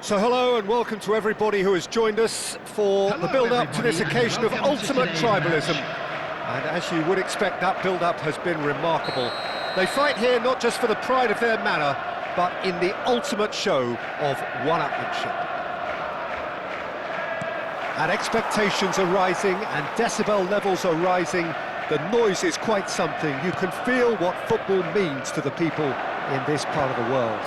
So hello and welcome to everybody who has joined us for the build-up to this occasion of ultimate tribalism. And as you would expect, that build-up has been remarkable. They fight here not just for the pride of their manor, but in the ultimate show of one-upmanship. And expectations are rising and decibel levels are rising. The noise is quite something. You can feel what football means to the people in this part of the world.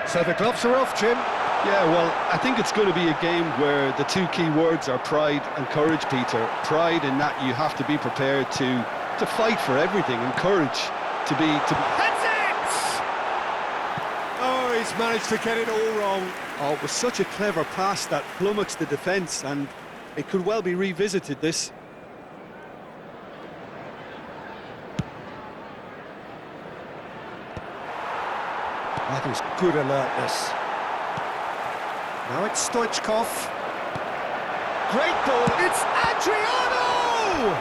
So the gloves are off, Jim. Yeah, well, I think it's going to be a game where the two key words are pride and courage, Peter. Pride in that you have to be prepared to fight for everything, and courage to be... That's it! Oh, he's managed to get it all wrong. Oh, it was such a clever pass that flummoxed the defence, and it could well be revisited, this. That is good alertness. Now it's Stoichkov. Great ball, it's Adriano!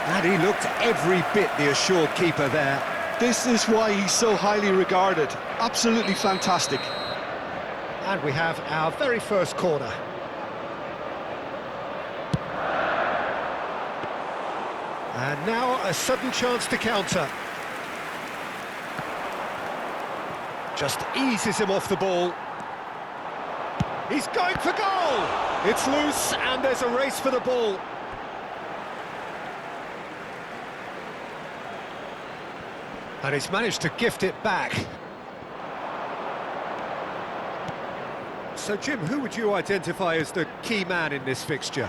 And he looked every bit the assured keeper there. This is why he's so highly regarded. Absolutely fantastic. And we have our very first corner. And now a sudden chance to counter. Just eases him off the ball. He's going for goal! It's loose and there's a race for the ball. And he's managed to gift it back. So Jim, who would you identify as the key man in this fixture?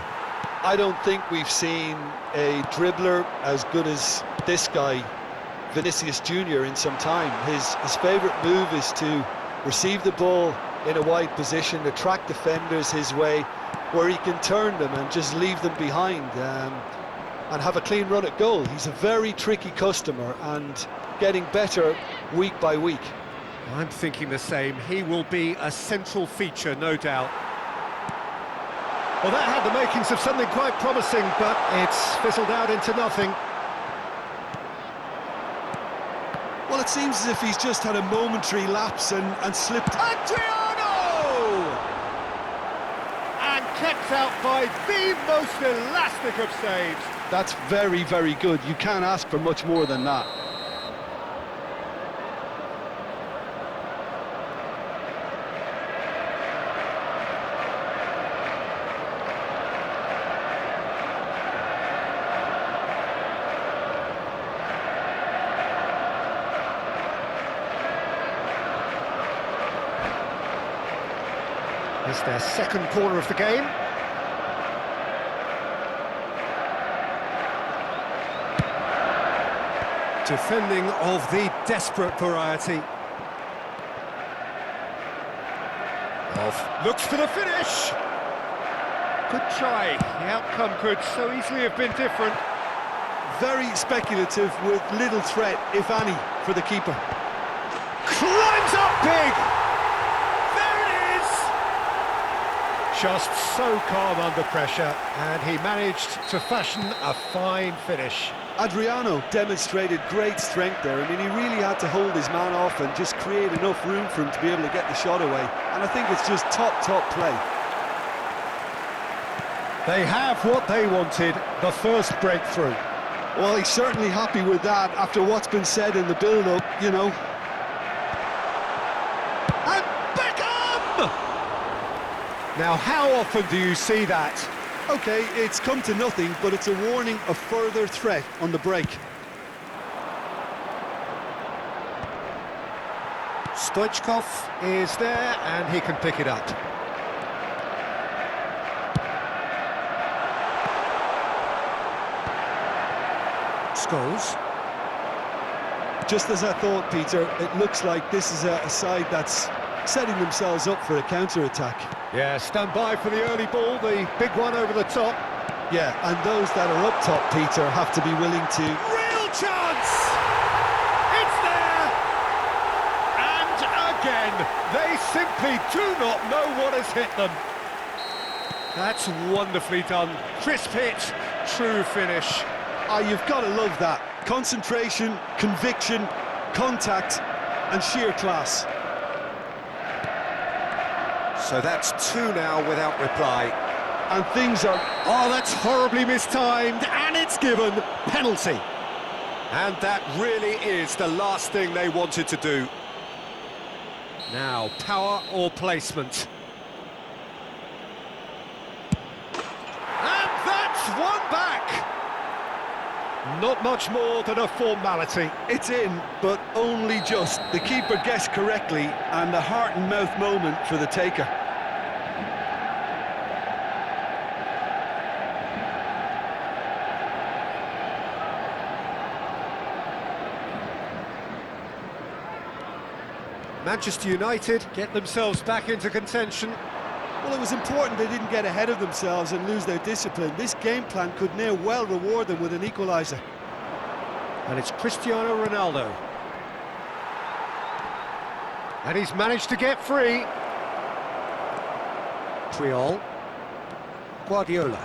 I don't think we've seen a dribbler as good as this guy, Vinicius Jr., in some time. His favourite move is to receive the ball in a wide position, attract defenders his way, where he can turn them and just leave them behind and have a clean run at goal. He's a very tricky customer and getting better week by week. I'm thinking the same. He will be a central feature, no doubt. Well, that had the makings of something quite promising, but it's fizzled out into nothing. Well, it seems as if he's just had a momentary lapse and slipped. Adriano! And kept out by the most elastic of saves. That's very, very good. You can't ask for much more than that. It's their second corner of the game. Defending of the desperate variety. Off. Looks for the finish. Good try. The outcome could so easily have been different. Very speculative with little threat, if any, for the keeper. Climbs up big. Just so calm under pressure, and he managed to fashion a fine finish. Adriano demonstrated great strength there. I mean, he really had to hold his man off and just create enough room for him to be able to get the shot away. And I think it's just top play. They have what they wanted, the first breakthrough. Well, he's certainly happy with that after what's been said in the build-up, you know. Now, how often do you see that? OK, it's come to nothing, but it's a warning of further threat on the break. Stoichkov is there, and he can pick it up. Scholes. Just as I thought, Peter, it looks like this is a side that's setting themselves up for a counter-attack. Yeah, stand by for the early ball, the big one over the top. Yeah, and those that are up top, Peter, have to be willing to... Real chance! It's there! And again, they simply do not know what has hit them. That's wonderfully done. Crisp hit, true finish. Ah, you've got to love that. Concentration, conviction, contact, and sheer class. So that's two now without reply. And things are... Oh, that's horribly mistimed, and it's given penalty. And that really is the last thing they wanted to do. Now, power or placement. And that's one back! Not much more than a formality. It's in, but only just. The keeper guessed correctly, and a heart-and-mouth moment for the taker. Manchester United get themselves back into contention. Well, it was important they didn't get ahead of themselves and lose their discipline. This game plan could now well reward them with an equaliser. And it's Cristiano Ronaldo. And he's managed to get free. Triol. Guardiola.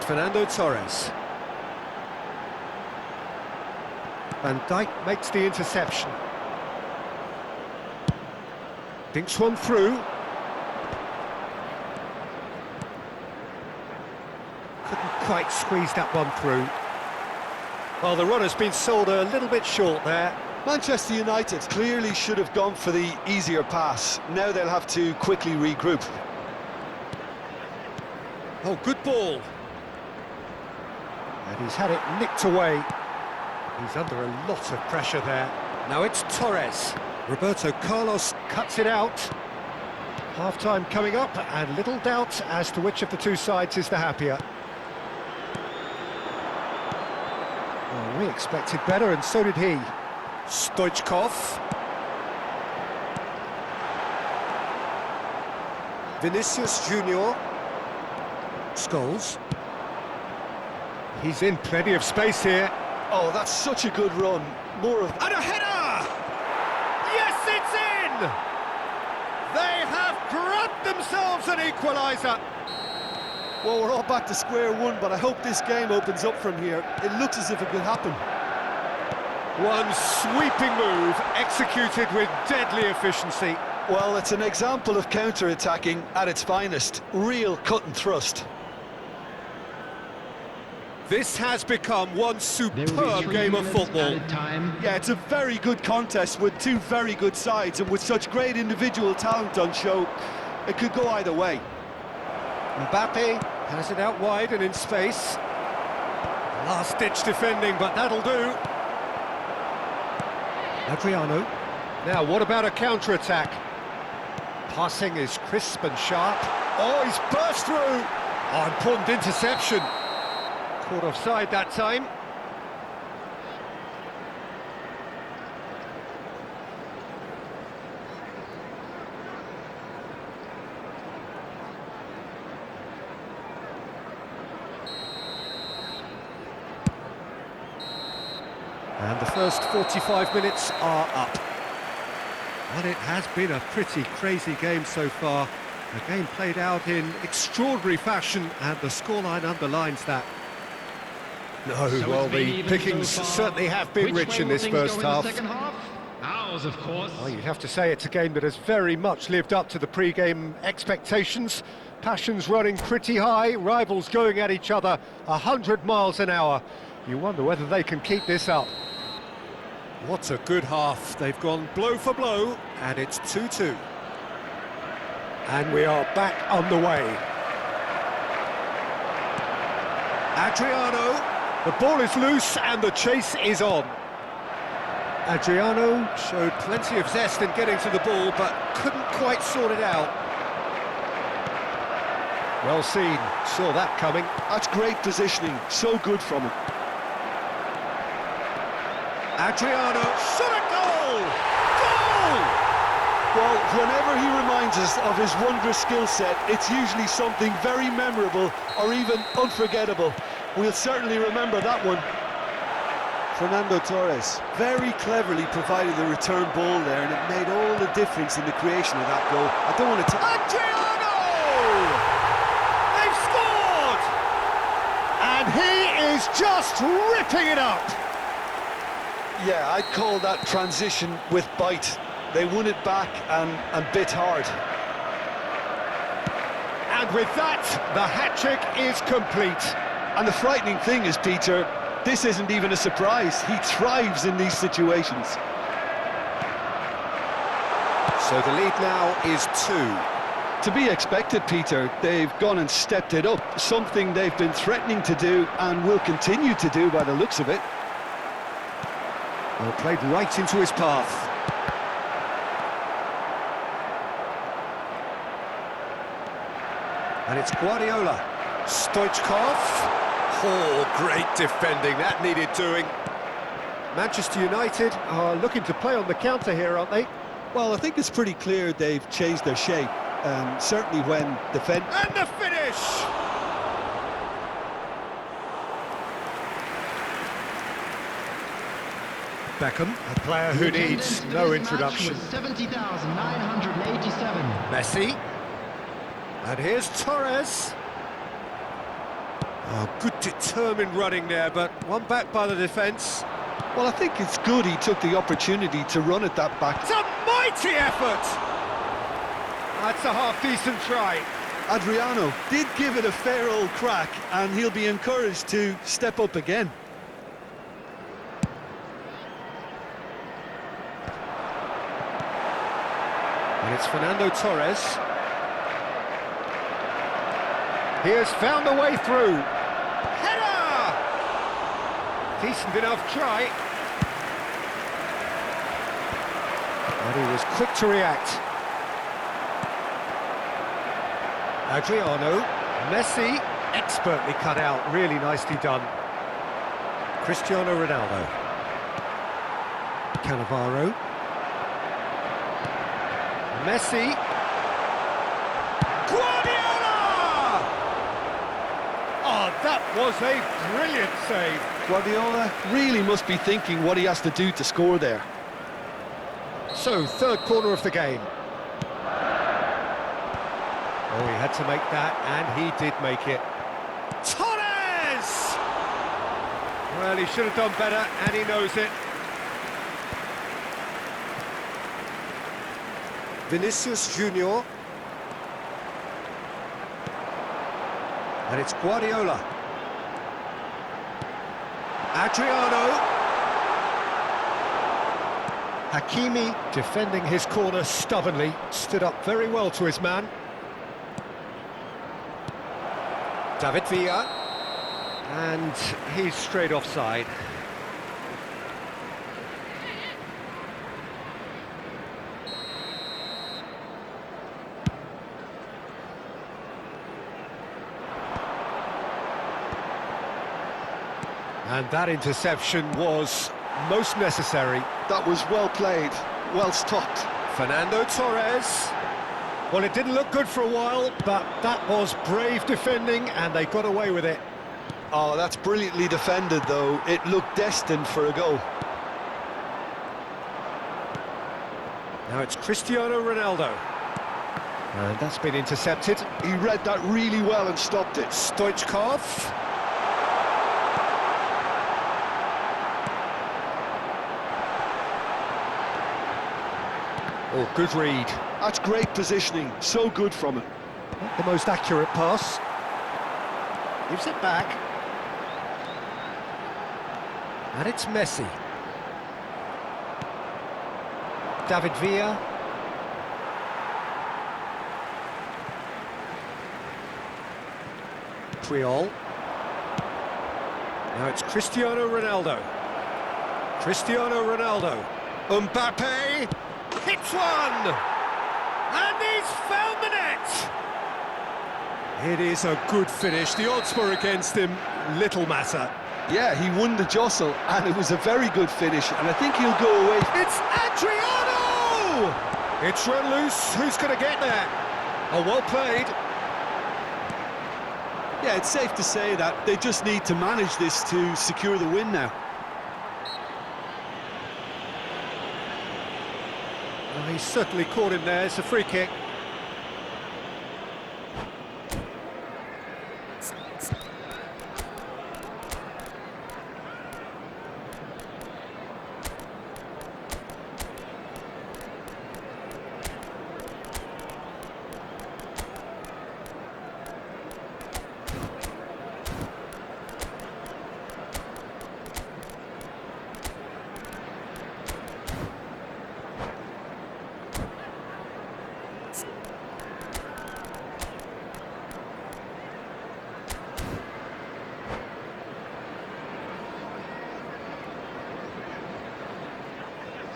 Fernando Torres. Van Dijk makes the interception. Dinks one through. Couldn't quite squeeze that one through. Well, the runner's been sold a little bit short there. Manchester United clearly should have gone for the easier pass. Now they'll have to quickly regroup. Oh, good ball. And he's had it nicked away. He's under a lot of pressure there. Now it's Torres. Roberto Carlos cuts it out. Half-time coming up, and little doubt as to which of the two sides is the happier. Well, we expected better, and so did he. Stoichkov. Vinicius Junior. Scholes. He's in plenty of space here. Oh, that's such a good run. More of... And a header! Yes, it's in! They have grabbed themselves an equaliser. Well, we're all back to square one, but I hope this game opens up from here. It looks as if it could happen. One sweeping move, executed with deadly efficiency. Well, it's an example of counter-attacking at its finest. Real cut and thrust. This has become one superb game of football. Yeah, it's a very good contest with two very good sides, and with such great individual talent on show, it could go either way. Mbappe has it out wide and in space. Last-ditch defending, but that'll do. Adriano. Now, what about a counter-attack? Passing is crisp and sharp. Oh, he's burst through! Oh, important interception. Caught offside that time. And the first 45 minutes are up. Well, it has been a pretty crazy game so far. The game played out in extraordinary fashion, and the scoreline underlines that. No, so well, the pickings certainly have been rich in this first half. Ours, of course. Well, you'd have to say it's a game that has very much lived up to the pre-game expectations. Passions running pretty high, rivals going at each other 100 miles an hour. You wonder whether they can keep this up. What a good half. They've gone blow for blow, and it's 2-2. And we are back on the way. Adriano. The ball is loose and the chase is on. Adriano showed plenty of zest in getting to the ball, but couldn't quite sort it out. Well seen, saw that coming. That's great positioning, so good from him. Adriano, shot a goal! Goal! Well, whenever he reminds us of his wondrous skill set, it's usually something very memorable or even unforgettable. We'll certainly remember that one. Fernando Torres very cleverly provided the return ball there, and it made all the difference in the creation of that goal. I don't want to... Adriano! They've scored! And he is just ripping it up! Yeah, I'd call that transition with bite. They won it back and bit hard. And with that, the hat-trick is complete. And the frightening thing is, Peter, this isn't even a surprise. He thrives in these situations. So the lead now is 2. To be expected, Peter. They've gone and stepped it up, something they've been threatening to do and will continue to do by the looks of it. Well, played right into his path. And it's Guardiola. Stoichkov. Oh, great defending, that needed doing. Manchester United are looking to play on the counter here, aren't they? Well, I think it's pretty clear they've changed their shape. Certainly when defend... And the finish! Beckham, a player who needs no introduction. 70,987. Messi. And here's Torres. Oh, good determined running there, but one back by the defence. Well, I think it's good he took the opportunity to run at that back. It's a mighty effort! That's a half-decent try. Adriano did give it a fair old crack, and he'll be encouraged to step up again. And it's Fernando Torres. He has found a way through. Header! Decent enough try. And he was quick to react. Adriano, Messi, expertly cut out, really nicely done. Cristiano Ronaldo. Cannavaro. Messi. Guardiola! Oh, that was a brilliant save. Guardiola really must be thinking what he has to do to score there. So, third corner of the game. Oh, he had to make that, and he did make it. Torres! Well, he should have done better, and he knows it. Vinicius Junior. And it's Guardiola. Adriano. Hakimi defending his corner stubbornly, stood up very well to his man. David Villa, and he's straight offside. And that interception was most necessary. That was well played, well stopped. Fernando Torres. Well, it didn't look good for a while, but that was brave defending, and they got away with it. Oh, that's brilliantly defended, though. It looked destined for a goal. Now it's Cristiano Ronaldo. And that's been intercepted. He read that really well and stopped it. Stoichkov. Oh, good read. That's great positioning, so good from him. Not the most accurate pass. Gives it back. And it's Messi. David Villa. Triol. Now it's Cristiano Ronaldo. Cristiano Ronaldo. Mbappe. Hits one! And he's found the net! It is a good finish. The odds were against him. Little matter. Yeah, he won the jostle, and it was a very good finish, and I think he'll go away. It's Adriano! It's run loose. Who's going to get there? Oh, well played. Yeah, it's safe to say that they just need to manage this to secure the win now. Well, he's certainly caught him there. It's a free kick.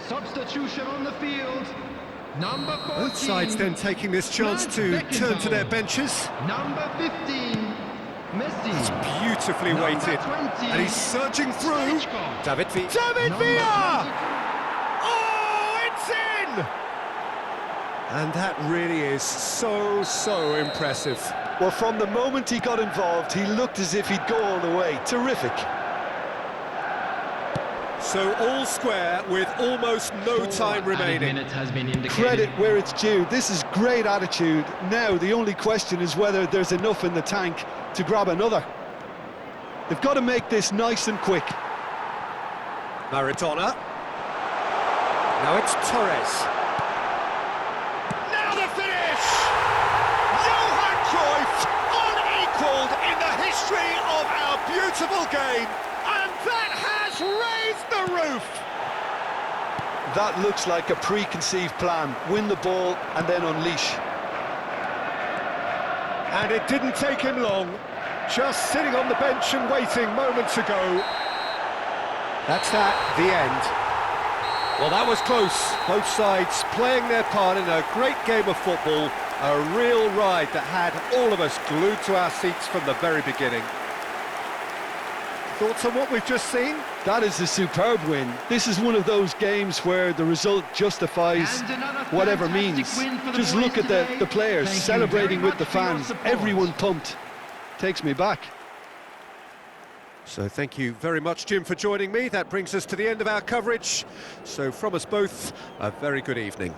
Substitution on the field. Number 14. Both sides then taking this chance to turn to their benches. Number 15. Messi. It's beautifully Number weighted, 20. and he's surging through. Stoichkov. David Number Villa! 20. Oh, it's in! And that really is so impressive. Well, from the moment he got involved, he looked as if he'd go all the way. Terrific. So all square with almost no time remaining. Minute has been indicated. Credit where it's due. This is great attitude. Now, the only question is whether there's enough in the tank to grab another. They've got to make this nice and quick. Maradona. Now it's Torres. Now the finish! Johan Cruyff, unequalled in the history of our beautiful game. And that has raised the roof! That looks like a preconceived plan. Win the ball and then unleash. And it didn't take him long. Just sitting on the bench and waiting moments ago. That's that, the end. Well, that was close. Both sides playing their part in a great game of football. A real ride that had all of us glued to our seats from the very beginning. Thoughts on what we've just seen? That is a superb win. This is one of those games where the result justifies whatever means. Just look at the players celebrating with the fans. Everyone pumped. Takes me back. So thank you very much, Jim, for joining me. That brings us to the end of our coverage. So from us both, a very good evening.